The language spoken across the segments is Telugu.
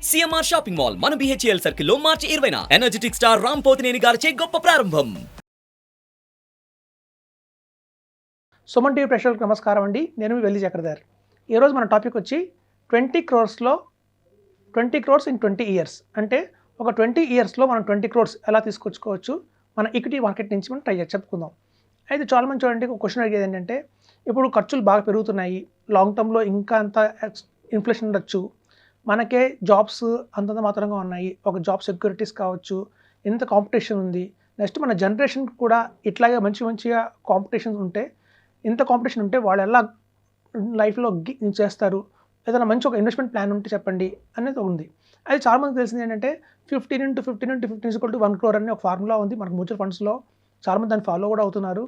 సిఎంఆర్ షాపింగ్ మాల్ మన బిహెచ్ఎల్ సర్కిల్లో మార్చి 20న ఎనర్జెటిక్ స్టార్ రామ్ పోతినేని గారిచే గొప్ప ప్రారంభం. సుమన్ టీవీ ప్రేక్షకులకు నమస్కారం అండి. నేను మీ వెల్లి చక్రధర్. ఈరోజు మన టాపిక్ వచ్చి 20 crores-లో 20 crores in 20 years. అంటే ఒక 20 yearsలో మనం 20 crores ఎలా తీసుకొచ్చుకోవచ్చు మన ఈక్విటీ మార్కెట్ నుంచి మనం ట్రై చేసి చెప్పుకుందాం. అయితే చాలామంది చూడండి, ఒక క్వశ్చన్ అడిగేది ఏంటంటే, ఇప్పుడు ఖర్చులు బాగా పెరుగుతున్నాయి, లాంగ్ టర్మ్లో ఇంకా అంత ఇన్ఫ్లేషన్ ఉండొచ్చు, మనకే జాబ్స్ అంతంత మాత్రంగా ఉన్నాయి, ఒక జాబ్ సెక్యూరిటీస్ కావచ్చు, ఎంత కాంపిటీషన్ ఉంది, నెక్స్ట్ మన జనరేషన్కి కూడా ఇట్లాగే మంచిగా కాంపిటీషన్ ఉంటే, ఇంత కాంపిటీషన్ ఉంటే వాళ్ళు ఎలా లైఫ్లో చేస్తారు, ఏదైనా మంచి ఒక ఇన్వెస్ట్మెంట్ ప్లాన్ ఉంటే చెప్పండి అనేది ఉంది. అది చాలామందికి తెలిసింది ఏంటంటే 15 into 15 into 15 = 1 crore అనే ఒక ఫార్ములా ఉంది మనకు మ్యూచువల్ ఫండ్స్లో. చాలామంది దాన్ని ఫాలో కూడా అవుతున్నారు.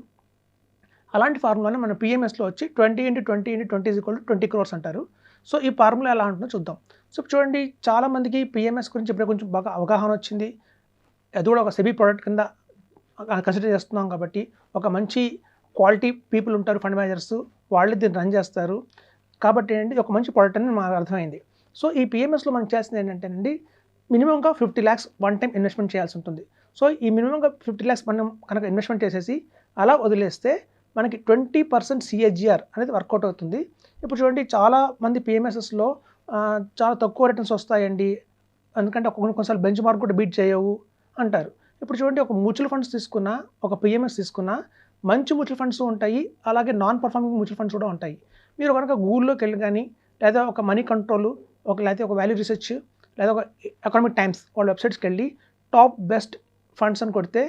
అలాంటి ఫార్ములాని మన పిఎంఎస్లో వచ్చి 20 into 20 into 20 = 20 crores అంటారు. సో ఈ ఫార్ములా ఎలా ఉంటుందో చూద్దాం. సో చూడండి, చాలామందికి పిఎంఎస్ గురించి ఇప్పుడే కొంచెం బాగా అవగాహన వచ్చింది. అది కూడా ఒక సెబీ ప్రోడక్ట్ కింద కన్సిడర్ చేస్తున్నాం కాబట్టి, ఒక మంచి క్వాలిటీ పీపుల్ ఉంటారు, ఫండ్ మేనేజర్స్, వాళ్ళే దీన్ని రన్ చేస్తారు కాబట్టి ఏంటి, ఒక మంచి ప్రోడక్ట్ అని మనకు అర్థమైంది. సో ఈ పిఎంఎస్లో మనం చేస్తుంది ఏంటంటేనండి, మినిమంగా 50 lakhs వన్ టైం ఇన్వెస్ట్మెంట్ చేయాల్సి ఉంటుంది. సో ఈ మినిమంగా 50 lakhs మనం కనుక ఇన్వెస్ట్మెంట్ చేసేసి అలా వదిలేస్తే మనకి 20% CAGR అనేది వర్కౌట్ అవుతుంది. ఇప్పుడు చూడండి, చాలామంది పిఎంఎస్ఎస్లో చాలా తక్కువ రిటర్న్స్ వస్తాయండి, ఎందుకంటే కొన్నిసార్లు బెంచ్ మార్క్ కూడా బీట్ చేయవు అంటారు. ఇప్పుడు చూడండి, ఒక మ్యూచువల్ ఫండ్స్ తీసుకున్నా, ఒక పిఎంఎస్ తీసుకున్నా, మంచి మ్యూచువల్ ఫండ్స్ ఉంటాయి, అలాగే నాన్ పర్ఫార్మింగ్ మ్యూచువల్ ఫండ్స్ కూడా ఉంటాయి. మీరు కనుక గూగుల్లోకి వెళ్ళి కానీ, లేదా ఒక మనీ కంట్రోల్, లేకపోతే ఒక వాల్యూ రీసెర్చ్, లేదా ఒక ఎకనామిక్ టైమ్స్ వాళ్ళ వెబ్సైట్స్కి వెళ్ళి టాప్ బెస్ట్ ఫండ్స్ అని కొడితే,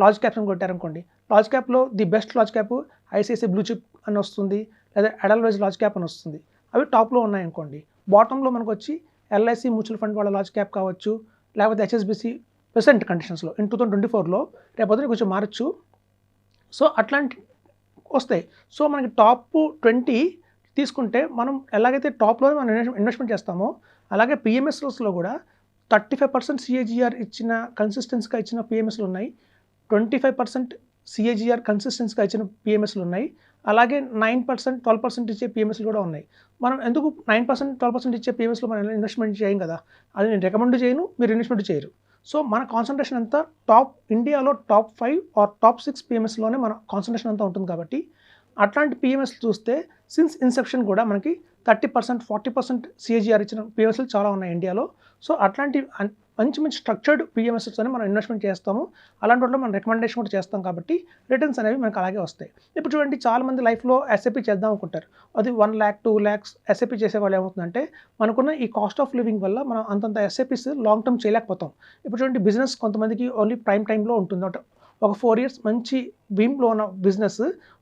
లార్జ్ క్యాప్స్ అని కొట్టారనుకోండి, లార్జ్ క్యాప్లో the best large cap ICICI blue chip అని వస్తుంది, లేదా ఎడల్వైజ్ లార్జ్ క్యాప్ అని వస్తుంది. అవి టాప్లో ఉన్నాయనుకోండి, బాటంలో మనకు వచ్చి ఎల్ఐసి మ్యూచువల్ ఫండ్ వాళ్ళ లార్జ్ క్యాప్ కావచ్చు, లేకపోతే హెచ్ఎస్బిసి ప్రెసెంట్ కండిషన్స్లో ఇన్ 2024లో రేపొద్దున కొంచెం మారచ్చు. సో అట్లాంటి వస్తాయి. సో మనకి టాప్ 20 తీసుకుంటే, మనం ఎలాగైతే టాప్లో మనం ఇన్వెస్ట్మెంట్ చేస్తామో, అలాగే పిఎంఎస్లో కూడా 35% CAGR ఇచ్చిన కన్సిస్టెన్సీగా ఇచ్చిన పిఎంఎస్లు ఉన్నాయి, 25% CAGR కన్సిస్టెన్సీగా ఇచ్చిన పిఎంఎస్లు ఉన్నాయి, అలాగే 9%, 12% ఇచ్చే పిఎంఎస్లు కూడా ఉన్నాయి. మనం ఎందుకు 9%, 12% ఇచ్చే పిఎంఎస్లో మనం ఇన్వెస్ట్మెంట్ చేయం కదా, అది నేను రికమెండ్ చేయను, మీరు ఇన్వెస్ట్మెంట్ చేయరు. సో మన కాన్సన్ట్రేషన్ అంతా ఇండియాలో టాప్ 5 ఆర్ టాప్ 6 పిఎంఎస్లోనే మన కాన్సన్ట్రేషన్ అంతా ఉంటుంది కాబట్టి, అట్లాంటి పిఎంఎస్ చూస్తే సిన్స్ ఇన్సెప్షన్ కూడా మనకి 30%, 40% CAGR ఇచ్చిన పిఎంఎస్లు చాలా ఉన్నాయి ఇండియాలో. సో అట్లాంటి మంచి స్ట్రక్చర్డ్ పిఎంఎస్ని మనం ఇన్వెస్ట్మెంట్ చేస్తాము. అలాంటి వాటిలో మనం రికమెండేషన్ కూడా చేస్తాం కాబట్టి రిటర్న్స్ అనేవి మనకు అలాగే వస్తాయి. ఇప్పుడు చూడండి, చాలామంది లైఫ్లో ఎస్ఐపి చేద్దాం అనుకుంటారు. అది 1 lakh, 2 lakhs ఎస్ఐపి చేసేవాళ్ళు ఏమవుతుందంటే, మనకున్న ఈ కాస్ట్ ఆఫ్ లివింగ్ వల్ల మనం అంతంత ఎస్ఐపిస్ లాంగ్ టర్మ్ చేయలేకపోతాం. ఇప్పుడు చూడండి, బిజినెస్ కొంతమందికి ఓన్లీ ప్రైమ్ టైంలో ఉంటుంది. ఒక 4 years మంచి బీమ్లో ఉన్న బిజినెస్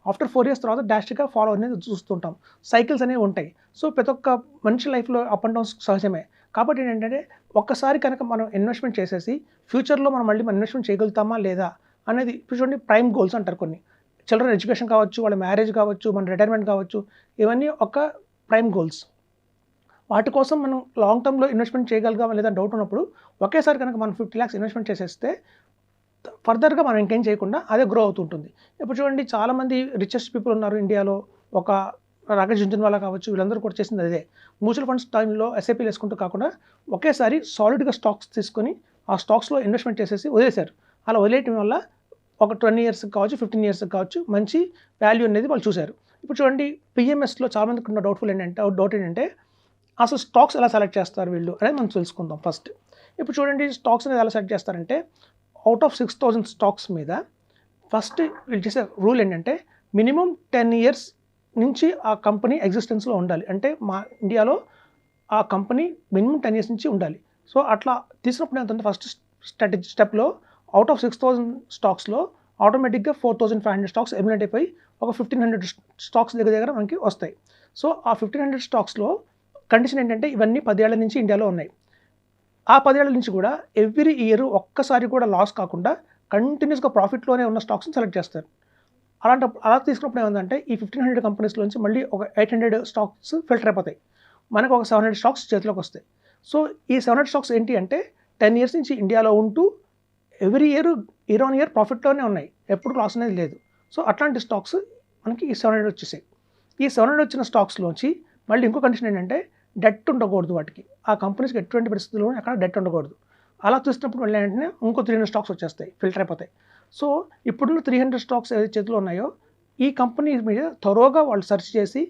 ఆఫ్టర్ 4 years తర్వాత డాస్ట్గా ఫాలో అనేది చూస్తుంటాం. సైకిల్స్ అనేవి ఉంటాయి. సో ప్రతి ఒక్క మనిషి లైఫ్లో అప్ అండ్ డౌన్స్ సహజమే. కాబట్టి ఏంటంటే, ఒక్కసారి కనుక మనం ఇన్వెస్ట్మెంట్ చేసేసి ఫ్యూచర్లో మనం మళ్ళీ ఇన్వెస్ట్మెంట్ చేయగలుగుతామా లేదా అనేది, ఇప్పుడు చూడండి, ప్రైమ్ గోల్స్ అంటారు కొన్ని. చిల్డ్రన్ ఎడ్యుకేషన్ కావచ్చు, వాళ్ళ మ్యారేజ్ కావచ్చు, మన రిటైర్మెంట్ కావచ్చు, ఇవన్నీ ఒక ప్రైమ్ గోల్స్. వాటి కోసం మనం లాంగ్ టర్మ్లో ఇన్వెస్ట్మెంట్ చేయగలిగామా లేదా డౌట్ ఉన్నప్పుడు, ఒకేసారి కనుక మనం 50 lakhs ఇన్వెస్ట్మెంట్ చేసేస్తే ఫర్దర్గా మనం ఇంకేం చేయకుండా అదే గ్రో అవుతుంటుంది. ఇప్పుడు చూడండి, చాలామంది రిచెస్ట్ పీపుల్ ఉన్నారు ఇండియాలో. ఒక రాకేష్ జుంజన్వాలా కావచ్చు, వీళ్ళందరూ కూడా చేసింది అదే. మ్యూచువల్ ఫండ్స్ టైంలో ఎస్ఐపీలు వేసుకుంటూ కాకుండా ఒకేసారి సాలిడ్గా స్టాక్స్ తీసుకొని ఆ స్టాక్స్లో ఇన్వెస్ట్మెంట్ చేసేసి వదిలేశారు. అలా వదిలేయటం వల్ల ఒక 20 years కావచ్చు, 15 years కావచ్చు, మంచి వాల్యూ అనేది వాళ్ళు చూశారు. ఇప్పుడు చూడండి, పిఎంఎస్లో చాలామందికి ఉన్న డౌట్ ఏంటంటే, అసలు స్టాక్స్ ఎలా సెలెక్ట్ చేస్తారు వీళ్ళు అనేది మనం తెలుసుకుందాం ఫస్ట్. ఇప్పుడు చూడండి, స్టాక్స్ అనేది ఎలా సెలెక్ట్ చేస్తారంటే, అవుట్ ఆఫ్ 6,000 స్టాక్స్ మీద ఫస్ట్ వీళ్ళు చేసే రూల్ ఏంటంటే, మినిమం 10 years నుంచి ఆ కంపెనీ ఎగ్జిస్టెన్స్లో ఉండాలి. అంటే మా ఇండియాలో ఆ కంపెనీ మినిమం 10 years నుంచి ఉండాలి. సో అట్లా తీసినప్పుడు ఏంటంటే, ఫస్ట్ స్టెప్లో అవుట్ ఆఫ్ 6,000 స్టాక్స్లో ఆటోమేటిక్గా 4,500 స్టాక్స్ ఎలిమినేట్ అయిపోయి ఒక 1,500 స్టాక్స్ దగ్గర మనకి వస్తాయి. సో ఆ 1,500 స్టాక్స్లో కండిషన్ ఏంటంటే, ఇవన్నీ 10 ఏళ్ల నుంచి ఇండియాలో ఉన్నాయి. ఆ 10 ఏళ్ల నుంచి కూడా ఎవ్రీ ఇయర్ ఒక్కసారి కూడా లాస్ కాకుండా కంటిన్యూస్గా ప్రాఫిట్లోనే ఉన్న స్టాక్స్ని సెలెక్ట్ చేస్తారు. అలా తీసుకున్నప్పుడు ఏమందంటే, ఈ 1,500 కంపెనీస్లోంచి మళ్ళీ ఒక 800 స్టాక్స్ ఫిల్టర్ అయిపోతాయి. మనకు ఒక 700 స్టాక్స్ చేతిలోకి వస్తాయి. సో ఈ 700 స్టాక్స్ ఏంటి అంటే, 10 years నుంచి ఇండియాలో ఉంటూ ఎవ్రీ ఇయర్ ఆన్ ఇయర్ ప్రాఫిట్లోనే ఉన్నాయి, ఎప్పుడు లాస్ అనేది లేదు. సో అట్లాంటి స్టాక్స్ మనకి ఈ 700 వచ్చేసాయి. ఈ 700 వచ్చిన స్టాక్స్లోంచి మళ్ళీ ఇంకో కండిషన్ ఏంటంటే, డెట్ ఉండకూడదు వాటికి. ఆ కంపెనీస్కి ఎటువంటి పరిస్థితుల్లో అక్కడ డెట్ ఉండకూడదు. అలా చూసినప్పుడు మళ్ళీ వెంటనే ఇంకో 300 స్టాక్స్ వచ్చేస్తాయి, ఫిల్టర్ అయిపోతాయి. సో ఇప్పుడున్న 300 స్టాక్స్ ఏదైతే చేతిలో ఉన్నాయో ఈ కంపెనీ మీద త్వరగా వాళ్ళు సెర్చ్ చేసి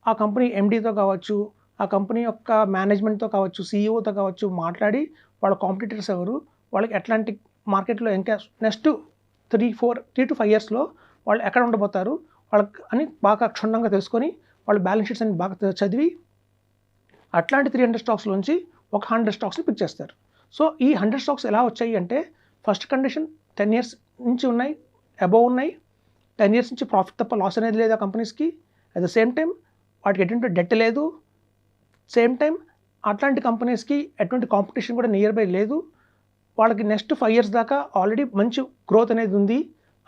ఆ కంపెనీ ఎండీతో కావచ్చు, ఆ కంపెనీ యొక్క మేనేజ్మెంట్తో కావచ్చు, సీఈఓతో కావచ్చు మాట్లాడి వాళ్ళ కాంపిటీటర్స్ ఎవరు, వాళ్ళకి ఎట్లాంటి మార్కెట్లో ఇంకా నెక్స్ట్ 3 to 5 ఇయర్స్లో వాళ్ళు ఎక్కడ ఉండబోతారు వాళ్ళకి అని బాగా క్షుణ్ణంగా తెలుసుకొని వాళ్ళ బ్యాలెన్స్ షీట్స్ అని బాగా చదివి అట్లాంటి 300 స్టాక్స్లోంచి ఒక 100 స్టాక్స్ని పిక్ చేస్తారు. సో ఈ 100 స్టాక్స్ ఎలా వచ్చాయి అంటే ఫస్ట్ కండిషన్ 10 ఇయర్స్ నుంచి ఉన్నాయి, అబోవ్ ఉన్నాయి, 10 ఇయర్స్ నుంచి ప్రాఫిట్ తప్ప లాస్ అనేది లేదు ఆ కంపెనీస్కి. అట్ ద సేమ్ టైం వాటికి ఎటువంటి డెట్ లేదు, సేమ్ టైం అట్లాంటి కంపెనీస్కి ఎటువంటి కాంపిటీషన్ కూడా నియర్ బై లేదు, వాళ్ళకి నెక్స్ట్ 5 ఇయర్స్ దాకా ఆల్రెడీ మంచి గ్రోత్ అనేది ఉంది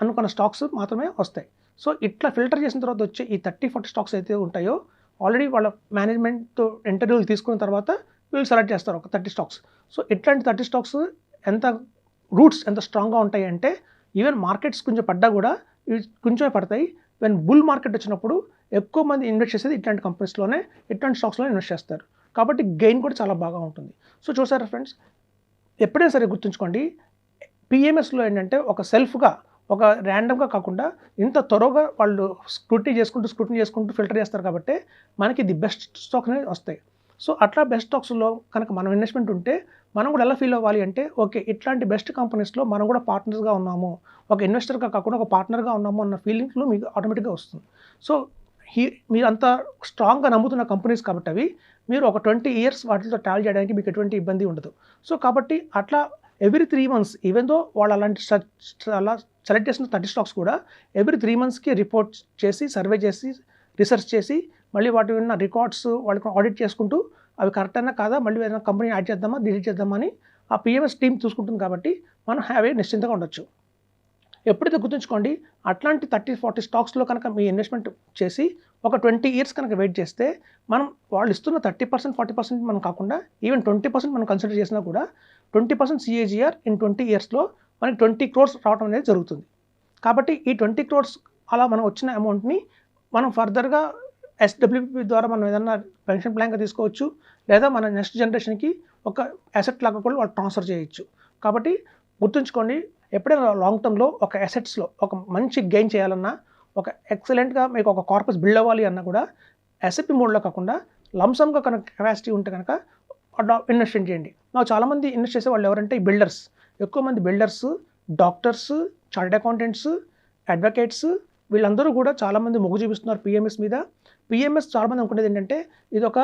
అనుకున్న స్టాక్స్ మాత్రమే వస్తాయి. సో ఇట్లా ఫిల్టర్ చేసిన తర్వాత వచ్చే ఈ 30-40 స్టాక్స్ అయితే ఉంటాయో ఆల్రెడీ వాళ్ళ మేనేజ్మెంట్తో ఇంటర్వ్యూలు తీసుకున్న తర్వాత వీళ్ళు సెలెక్ట్ చేస్తారు ఒక 30 స్టాక్స్. సో ఇట్లాంటి 30 స్టాక్స్ ఎంత రూట్స్ ఎంత స్ట్రాంగ్గా ఉంటాయి అంటే ఈవెన్ మార్కెట్స్ కొంచెం పడ్డా కూడా ఇవి కొంచెమే పడతాయి. వెన్ బుల్ మార్కెట్ వచ్చినప్పుడు ఎక్కువ మంది ఇన్వెస్ట్ చేసేది ఇట్లాంటి కంపెనీస్లోనే, ఇట్లాంటి స్టాక్స్లోనే ఇన్వెస్ట్ చేస్తారు. కాబట్టి గెయిన్ కూడా చాలా బాగా ఉంటుంది. సో చూసారా ఫ్రెండ్స్, ఎప్పుడైనా సరే గుర్తుంచుకోండి, పిఎంఎస్లో ఏంటంటే ఒక సెల్ఫ్గా ఒక ర్యాండమ్గా కాకుండా ఇంత త్వరగా వాళ్ళు స్క్రూటినీ చేసుకుంటూ ఫిల్టర్ చేస్తారు కాబట్టి మనకి ది బెస్ట్ స్టాక్స్ అనేవి వస్తాయి. సో అట్లా బెస్ట్ స్టాక్స్లో కనుక మనం ఇన్వెస్ట్మెంట్ ఉంటే మనం కూడా ఎలా ఫీల్ అవ్వాలి అంటే ఓకే ఇట్లాంటి బెస్ట్ కంపెనీస్లో మనం కూడా పార్ట్నర్స్గా ఉన్నాము, ఒక ఇన్వెస్టర్గా కాకుండా ఒక పార్ట్నర్గా ఉన్నాము అన్న ఫీలింగ్లో మీకు ఆటోమేటిక్గా వస్తుంది. సో మీరు అంత స్ట్రాంగ్గా నమ్ముతున్న కంపెనీస్ కాబట్టి అవి మీరు ఒక 20 ఇయర్స్ వాటితో ట్రావెల్ చేయడానికి మీకు ఎటువంటి ఇబ్బంది ఉండదు. సో కాబట్టి అట్లా ఎవ్రీ 3 months ఈవెన్ దో వాళ్ళు అలాంటి అలా సెలెక్ట్ చేసిన 30 స్టాక్స్ కూడా ఎవ్రీ 3 monthsకి రిపోర్ట్ చేసి సర్వే చేసి రీసెర్చ్ చేసి మళ్ళీ వాటి ఉన్న రికార్డ్స్ వాళ్ళకి ఆడిట్ చేసుకుంటూ అవి కరెక్ట్ అయినా కాదా, మళ్ళీ ఏదైనా కంపెనీ యాడ్ చేద్దామా డిలీట్ చేద్దామా అని ఆ పిఎంఎస్ టీమ్ చూసుకుంటుంది. కాబట్టి మనం హ్యావ్ ఏ నిశ్చింతగా ఉండొచ్చు. ఎప్పుడైతే గుర్తుంచుకోండి అట్లాంటి 30-40 స్టాక్స్లో కనుక మీ ఇన్వెస్ట్మెంట్ చేసి ఒక 20 ఇయర్స్ కనుక వెయిట్ చేస్తే మనం వాళ్ళు ఇస్తున్న 30% 40% మనం కాకుండా ఈవెన్ 20% మనం కన్సిడర్ చేసినా కూడా 20% CAGR ఇన్ 20 ఇయర్స్లో మనకి 20 crores రావడం అనేది జరుగుతుంది. కాబట్టి ఈ 20 crores అలా మనం వచ్చిన అమౌంట్ని మనం ఫర్దర్గా SWP ద్వారా మనం ఏదన్నా పెన్షన్ ప్లాన్గా తీసుకోవచ్చు, లేదా మన నెక్స్ట్ జనరేషన్కి ఒక అసెట్ లాగా కూడా వాళ్ళు ట్రాన్స్ఫర్ చేయొచ్చు. కాబట్టి గుర్తుంచుకోండి, ఎప్పుడైనా లాంగ్ టర్మ్లో ఒక అసెట్స్లో ఒక మంచి గెయిన్ చేయాలన్నా, ఒక ఎక్సలెంట్గా మీకు ఒక కార్పస్ బిల్డ్ అవ్వాలి అన్నా కూడా SIP మోడ్లో కాకుండా లంసమ్గా కనుక కెపాసిటీ ఉంటే కనుక ఇన్వెస్ట్మెంట్ చేయండి. నాకు చాలామంది ఇన్వెస్ట్ చేసే వాళ్ళు ఎవరంటే ఈ బిల్డర్స్, ఎక్కువ మంది builders, doctors, chartered accountants, advocates వీళ్ళందరూ కూడా చాలామంది మొగ్గు చూపిస్తున్నారు పిఎంఎస్ మీద. పిఎంఎస్ చాలామంది అనుకునేది ఏంటంటే ఇది ఒక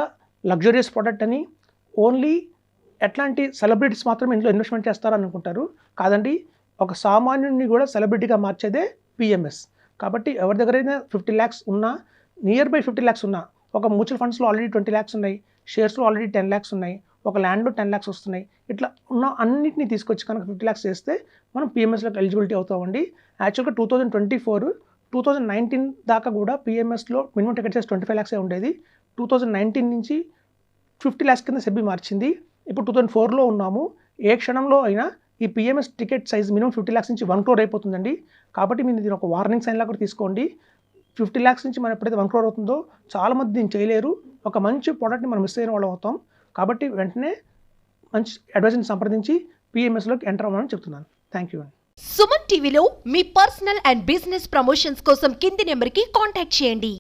లగ్జరియస్ ప్రోడక్ట్ అని, ఓన్లీ ఎట్లాంటి సెలబ్రిటీస్ మాత్రమే ఇందులో ఇన్వెస్ట్మెంట్ చేస్తారని అనుకుంటారు. కాదండి, ఒక సామాన్యుడిని కూడా సెలబ్రిటీగా మార్చేదే పిఎంఎస్. కాబట్టి ఎవరి దగ్గరైనా 50 lakhs ఉన్నా, నియర్ బై 50 lakhs ఉన్నా, ఒక మ్యూచువల్ ఫండ్స్లో ఆల్రెడీ 20 lakhs ఉన్నాయి, షేర్స్లో ఆల్రెడీ 10 lakhs ఉన్నాయి, ఒక ల్యాండ్లో 10 lakhs వస్తున్నాయి, ఇట్లా ఉన్న అన్నింటినీ తీసుకొచ్చి కనుక 50 lakhs చేస్తే మనం పిఎంఎస్లోకి ఎలిజిబిలిటీ అవుతామండి. యాక్చువల్గా 2019 దాకా కూడా పిఎంఎస్లో మినిమం టికెట్ సైజ్ 25 lakhs ఉండేది. 2019 నుంచి 50 lakhs కింద సెబీ మార్చింది. ఇప్పుడు 2004లో ఉన్నాము. ఏ క్షణంలో అయినా ఈ PMS ticket size minimum 50 lakhs నుంచి 1 crore అయిపోతుందండి. కాబట్టి మీరు దీని ఒక వార్నింగ్ సైన్ లాగా తీసుకోండి. 50 lakhs నుంచి మనం ఎప్పుడైతే 1 crore అవుతుందో చాలామంది దీన్ని చేయలేరు. ఒక మంచి ప్రోడక్ట్ని మనం మిస్ అయిన వాళ్ళం అవుతాం. కాబట్టి వెంటనే మంచి అడ్వైజర్ని సంప్రదించి పిఎంఎస్లోకి ఎంటర్ అవ్వాలని చెప్తున్నాను. థ్యాంక్ యూ అండి. సుమన్ టీవీలో మీ పర్సనల్ అండ్ బిజినెస్ ప్రమోషన్స్ కోసం కింది నెంబర్కి కాంటాక్ట్ చేయండి.